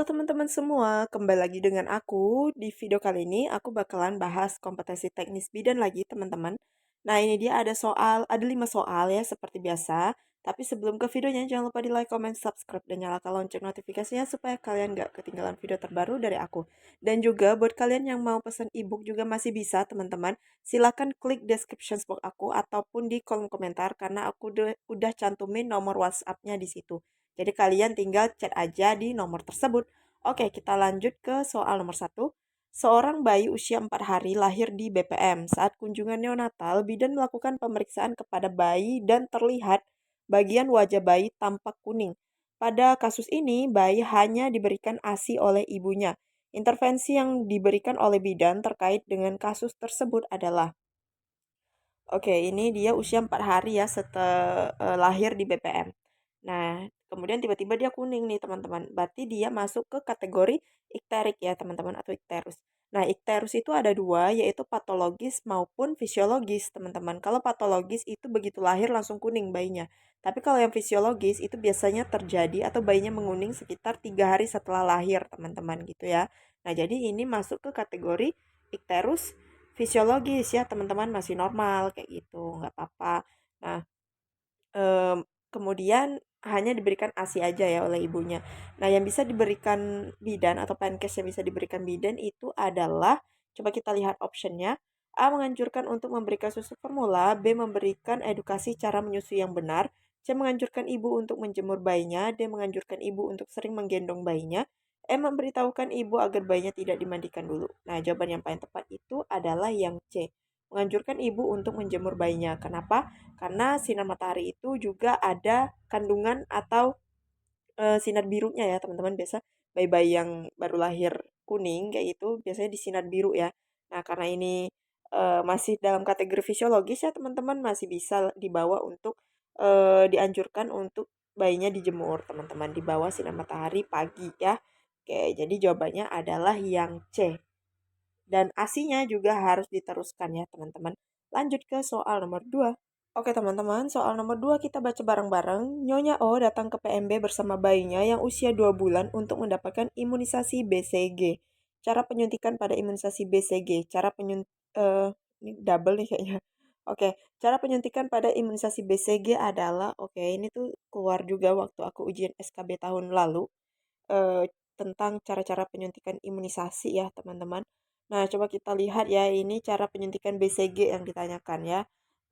Halo teman-teman semua, kembali lagi dengan aku. Di video kali ini aku bakalan bahas kompetensi teknis bidan lagi teman-teman. Nah ini dia ada 5 soal ya seperti biasa. Tapi sebelum ke videonya jangan lupa di like, comment, subscribe, dan nyalakan lonceng notifikasinya supaya kalian gak ketinggalan video terbaru dari aku. Dan juga buat kalian yang mau pesan ebook juga masih bisa teman-teman. Silahkan klik description box aku ataupun di kolom komentar karena aku udah cantumin nomor WhatsApp-nya di situ. Jadi kalian tinggal chat aja di nomor tersebut. Oke, kita lanjut ke soal nomor satu. Seorang bayi usia 4 hari lahir di BPM. Saat kunjungan neonatal, bidan melakukan pemeriksaan kepada bayi dan terlihat bagian wajah bayi tampak kuning. Pada kasus ini, bayi hanya diberikan ASI oleh ibunya. Intervensi yang diberikan oleh bidan terkait dengan kasus tersebut adalah oke, ini dia usia 4 hari ya setelah lahir di BPM. Nah, kemudian tiba-tiba dia kuning nih teman-teman. Berarti dia masuk ke kategori ikterik ya teman-teman atau ikterus. Nah, ikterus itu ada dua, yaitu patologis maupun fisiologis teman-teman. Kalau patologis itu begitu lahir langsung kuning bayinya. Tapi kalau yang fisiologis itu biasanya terjadi atau bayinya menguning sekitar 3 hari setelah lahir teman-teman gitu ya. Nah, jadi ini masuk ke kategori ikterus fisiologis ya teman-teman, masih normal kayak gitu, nggak apa-apa. Nah, kemudian hanya diberikan ASI aja ya oleh ibunya. Nah, yang bisa diberikan bidan atau pankes yang bisa diberikan bidan itu adalah, coba kita lihat optionnya. A. Menganjurkan untuk memberikan susu formula. B. Memberikan edukasi cara menyusui yang benar. C. Menganjurkan ibu untuk menjemur bayinya. D. Menganjurkan ibu untuk sering menggendong bayinya. E. Memberitahukan ibu agar bayinya tidak dimandikan dulu. Nah, jawaban yang paling tepat itu adalah yang C. Menganjurkan ibu untuk menjemur bayinya. Kenapa? Karena sinar matahari itu juga ada kandungan atau sinar birunya ya teman-teman. Biasa bayi-bayi yang baru lahir kuning kayak itu biasanya disinar biru ya. Nah karena ini masih dalam kategori fisiologis ya teman-teman, masih bisa dibawa untuk dianjurkan untuk bayinya dijemur teman-teman di bawah sinar matahari pagi ya. Oke, jadi jawabannya adalah yang C. Dan ASINya juga harus diteruskan ya teman-teman. Lanjut ke soal nomor 2. Oke teman-teman, soal nomor 2 kita baca bareng-bareng. Nyonya O datang ke PMB bersama bayinya yang usia 2 bulan untuk mendapatkan imunisasi BCG. Cara penyuntikan pada imunisasi BCG. Ini double nih kayaknya. Oke, cara penyuntikan pada imunisasi BCG adalah, oke ini tuh keluar juga waktu aku ujian SKB tahun lalu. eh, Tentang cara-cara penyuntikan imunisasi ya teman-teman. Nah, coba kita lihat ya, ini cara penyuntikan BCG yang ditanyakan ya.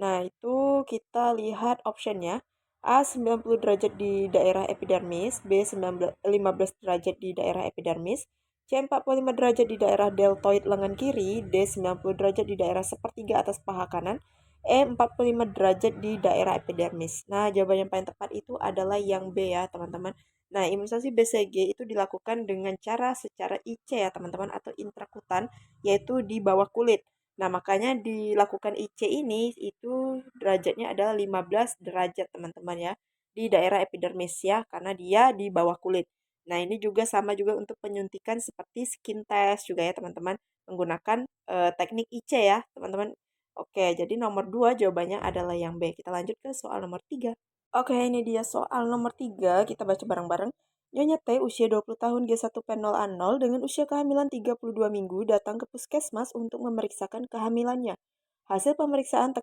Nah, itu kita lihat optionnya. A 90 derajat di daerah epidermis, B 15 derajat di daerah epidermis, C 45 derajat di daerah deltoid lengan kiri, D 90 derajat di daerah sepertiga atas paha kanan, E 45 derajat di daerah epidermis. Nah, jawaban yang paling tepat itu adalah yang B ya, teman-teman. Nah, imunisasi BCG itu dilakukan dengan cara secara IC ya, teman-teman, atau intrakutan, yaitu di bawah kulit. Nah, makanya dilakukan IC ini itu derajatnya adalah 15 derajat, teman-teman ya, di daerah epidermis ya, karena dia di bawah kulit. Nah, ini juga sama juga untuk penyuntikan seperti skin test juga ya, teman-teman, menggunakan teknik IC ya, teman-teman. Oke, jadi nomor 2 jawabannya adalah yang B. Kita lanjut ke soal nomor 3. Oke, ini dia soal nomor 3. Kita baca bareng-bareng. Nyonya T, usia 20 tahun, G1P0A0, dengan usia kehamilan 32 minggu, datang ke puskesmas untuk memeriksakan kehamilannya. Hasil pemeriksaan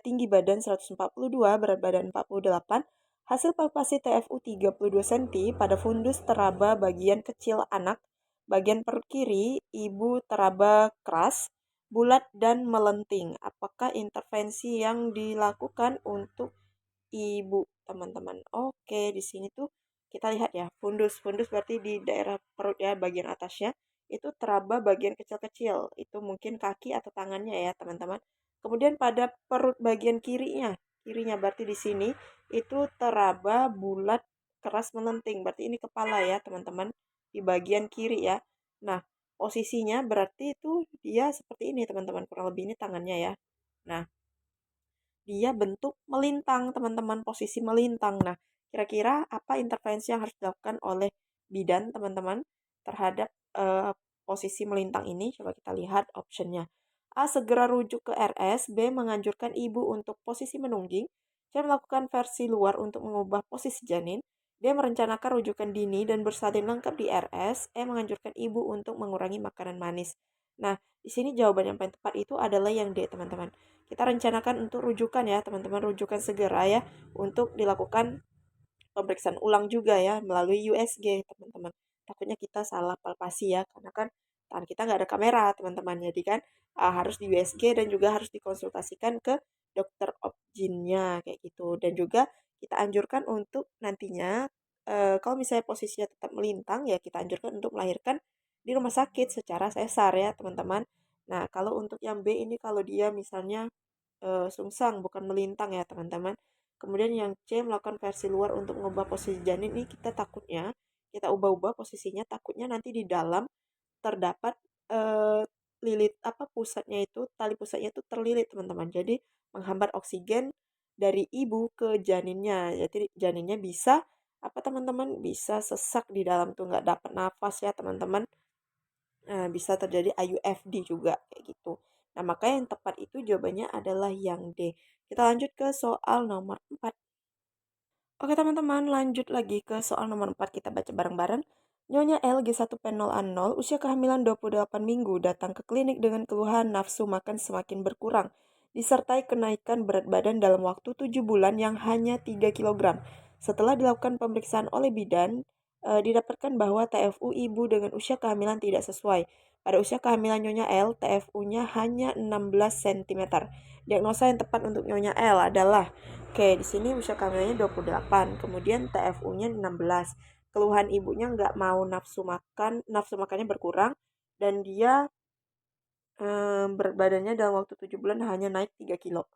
tinggi badan 142, berat badan 48, hasil palpasi TFU 32 cm pada fundus teraba bagian kecil anak, bagian perut kiri, ibu teraba keras, bulat dan melenting. Apakah intervensi yang dilakukan untuk ibu, teman-teman? Oke, di sini tuh kita lihat ya, fundus. Fundus berarti di daerah perut ya, bagian atasnya. Itu teraba bagian kecil-kecil. Itu mungkin kaki atau tangannya ya, teman-teman. Kemudian pada perut bagian kirinya. Kirinya berarti di sini itu teraba bulat keras melenting. Berarti ini kepala ya, teman-teman. Di bagian kiri ya. Nah, posisinya berarti itu dia seperti ini, teman-teman. Kurang lebih ini tangannya ya. Nah, dia bentuk melintang, teman-teman, posisi melintang. Nah, kira-kira apa intervensi yang harus dilakukan oleh bidan, teman-teman, terhadap posisi melintang ini? Coba kita lihat optionnya. A. Segera rujuk ke RS. B. Menganjurkan ibu untuk posisi menungging. C. Melakukan versi luar untuk mengubah posisi janin. D. dia merencanakan rujukan dini dan bersalin lengkap di RS. Menganjurkan ibu untuk mengurangi makanan manis. Nah, di sini jawaban yang paling tepat itu adalah yang D, teman-teman. Kita rencanakan untuk rujukan ya, teman-teman, rujukan segera ya, untuk dilakukan pemeriksaan ulang juga ya melalui USG, teman-teman. Takutnya kita salah palpasi ya, karena kan tangan kita nggak ada kamera, teman-teman. Jadi kan harus di USG dan juga harus dikonsultasikan ke dokter obginnya kayak gitu. Dan juga kita anjurkan untuk nantinya kalau misalnya posisinya tetap melintang ya kita anjurkan untuk melahirkan di rumah sakit secara sesar ya, teman-teman. Nah, kalau untuk yang B ini kalau dia misalnya sungsang bukan melintang ya, teman-teman. Kemudian yang C melakukan versi luar untuk mengubah posisi janin ini kita takutnya kita ubah-ubah posisinya, takutnya nanti di dalam terdapat eh, lilit apa pusatnya itu, tali pusatnya itu terlilit, teman-teman. Jadi menghambat oksigen dari ibu ke janinnya. Jadi janinnya bisa apa, teman-teman, bisa sesak di dalam tuh, nggak dapat nafas ya, teman-teman. Bisa terjadi IUFD juga kayak gitu. Nah, maka yang tepat itu jawabannya adalah yang D. Kita lanjut ke soal nomor 4. Oke, teman-teman, lanjut lagi ke soal nomor 4. Kita baca bareng-bareng. Nyonya L G1P0A0 usia kehamilan 28 minggu datang ke klinik dengan keluhan nafsu makan semakin berkurang disertai kenaikan berat badan dalam waktu 7 bulan yang hanya 3 kilogram. Setelah dilakukan pemeriksaan oleh bidan, didapatkan bahwa TFU ibu dengan usia kehamilan tidak sesuai. Pada usia kehamilan Nyonya L, TFU-nya hanya 16 cm. Diagnosa yang tepat untuk Nyonya L adalah, oke, di sini usia kehamilannya 28, kemudian TFU-nya 16. Keluhan ibunya nggak mau nafsu makan, nafsu makannya berkurang, dan dia berat badannya dalam waktu 7 bulan hanya naik 3 kilo.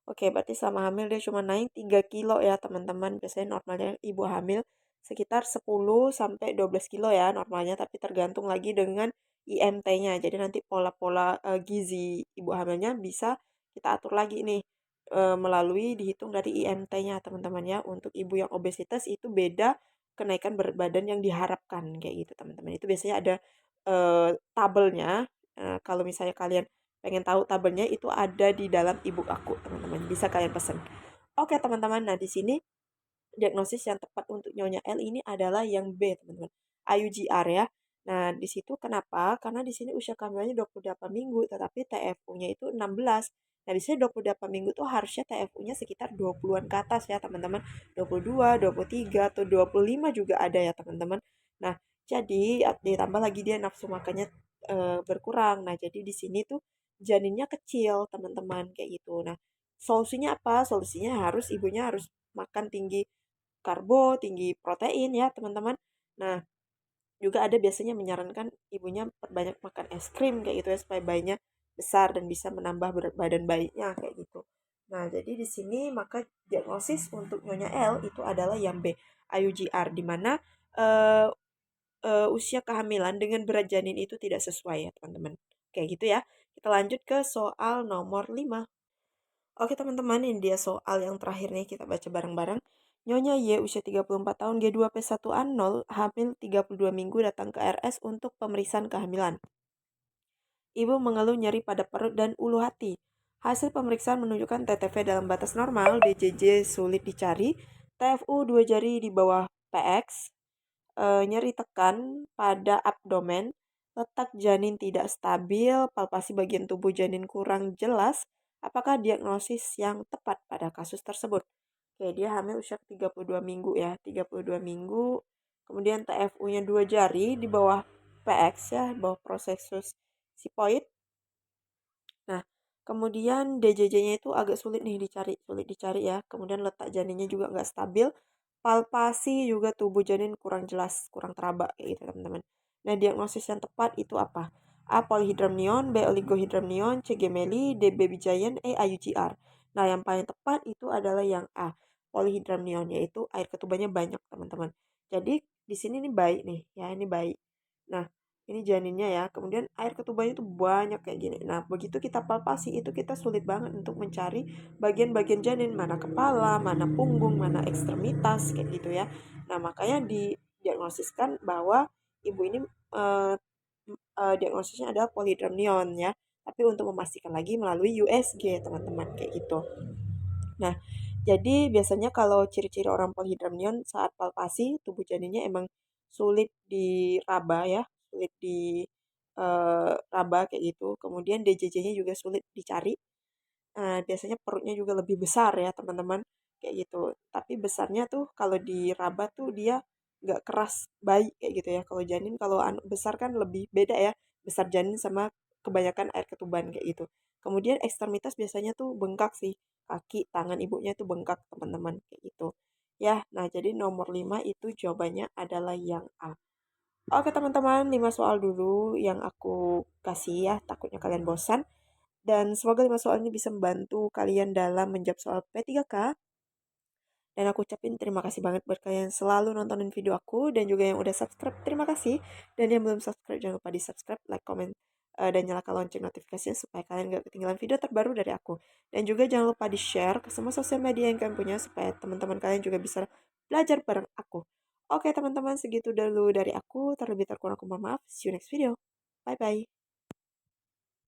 Oke, berarti selama hamil dia cuma naik 3 kilo ya, teman-teman. Biasanya normalnya ibu hamil sekitar 10 sampai 12 kilo ya normalnya, tapi tergantung lagi dengan IMT-nya. Jadi nanti pola-pola gizi ibu hamilnya bisa kita atur lagi nih melalui dihitung dari IMT-nya, teman-teman ya. Untuk ibu yang obesitas itu beda kenaikan berat badan yang diharapkan kayak gitu, teman-teman. Itu biasanya ada tabelnya. Kalau misalnya kalian pengen tahu tabelnya itu ada di dalam ebook aku, teman-teman. Bisa kalian pesen. Oke, teman-teman. Nah, di sini diagnosis yang tepat untuk Nyonya L ini adalah yang B, teman-teman. IUGR ya. Nah, di situ kenapa? Karena di sini usia kehamilannya 28 minggu, tetapi TFU-nya itu 16. Nah, di sini 28 minggu tuh harusnya TFU-nya sekitar 20-an ke atas ya, teman-teman. 22, 23, atau 25 juga ada ya, teman-teman. Nah, jadi ditambah lagi dia nafsu makannya berkurang. Nah, jadi di sini tuh janinnya kecil, teman-teman, kayak gitu. Nah, solusinya apa? Solusinya harus ibunya harus makan tinggi karbo, tinggi protein ya, teman-teman. Nah, juga ada biasanya menyarankan ibunya perbanyak makan es krim kayak gitu ya supaya bayinya besar dan bisa menambah berat badan bayinya kayak gitu. Nah, jadi di sini maka diagnosis untuk Nyonya L itu adalah yang B, IUGR, di mana uh, usia kehamilan dengan berat janin itu tidak sesuai ya, teman-teman. Kayak gitu ya. Kita lanjut ke soal nomor 5. Oke, teman-teman, ini dia soal yang terakhir nih, kita baca bareng-barang. Nyonya Y usia 34 tahun G2P1A0 hamil 32 minggu datang ke RS untuk pemeriksaan kehamilan. Ibu mengeluh nyeri pada perut dan ulu hati. Hasil pemeriksaan menunjukkan TTV dalam batas normal, DJJ sulit dicari, TFU 2 jari di bawah PX, nyeri tekan pada abdomen, letak janin tidak stabil, palpasi bagian tubuh janin kurang jelas. Apakah diagnosis yang tepat pada kasus tersebut? Oke, dia hamil usia 32 minggu ya, 32 minggu. Kemudian TFU-nya 2 jari di bawah PX ya, bawah prosesus sipoid. Nah, kemudian DJJ-nya itu agak sulit dicari ya. Kemudian letak janinnya juga nggak stabil. Palpasi juga tubuh janin kurang jelas, kurang teraba kayak gitu, teman-teman. Nah, diagnosis yang tepat itu apa? A. Polyhydramnion, B. Oligohydramnion, C. Gemelli, D. Baby Giant, E. IUGR. Nah, yang paling tepat itu adalah yang A. Polyhydramnion, yaitu air ketubanya banyak, teman-teman. Jadi, di sini nih baik nih, ya ini baik. Nah, ini janinnya ya, kemudian air ketubanya itu banyak kayak gini. Nah, begitu kita palpasi itu kita sulit banget untuk mencari bagian-bagian janin, mana kepala, mana punggung, mana ekstremitas kayak gitu ya. Nah, makanya diagnosiskan bahwa ibu ini eh, diagnosisnya adalah polyhydramnion ya. Tapi untuk memastikan lagi melalui USG, teman-teman, kayak gitu. Nah, Jadi biasanya kalau ciri-ciri orang polyhydramnion saat palpasi tubuh janinnya emang sulit diraba ya, sulit diraba kayak gitu. Kemudian DJJ-nya juga sulit dicari. Biasanya perutnya juga lebih besar ya teman-teman, kayak gitu. Tapi besarnya tuh kalau diraba tuh dia nggak keras bayi kayak gitu ya. Kalau janin kalau besar kan lebih beda ya, besar janin sama kebanyakan air ketuban kayak gitu. Kemudian ekstremitas biasanya tuh bengkak sih, kaki, tangan ibunya tuh bengkak teman-teman kayak gitu. Ya, nah jadi nomor 5 itu jawabannya adalah yang A. Oke teman-teman, 5 soal dulu yang aku kasih ya, takutnya kalian bosan. Dan semoga 5 soal ini bisa membantu kalian dalam menjawab soal P3K. Dan aku ucapin terima kasih banget buat kalian yang selalu nontonin video aku dan juga yang udah subscribe. Terima kasih. Dan yang belum subscribe jangan lupa di subscribe, like, comment, dan nyalakan lonceng notifikasinya supaya kalian gak ketinggalan video terbaru dari aku. Dan juga jangan lupa di share ke semua sosial media yang kalian punya supaya teman-teman kalian juga bisa belajar bareng aku. Oke teman-teman, segitu dulu dari aku. Terlebih terkurang aku mohon maaf. See you next video. Bye-bye.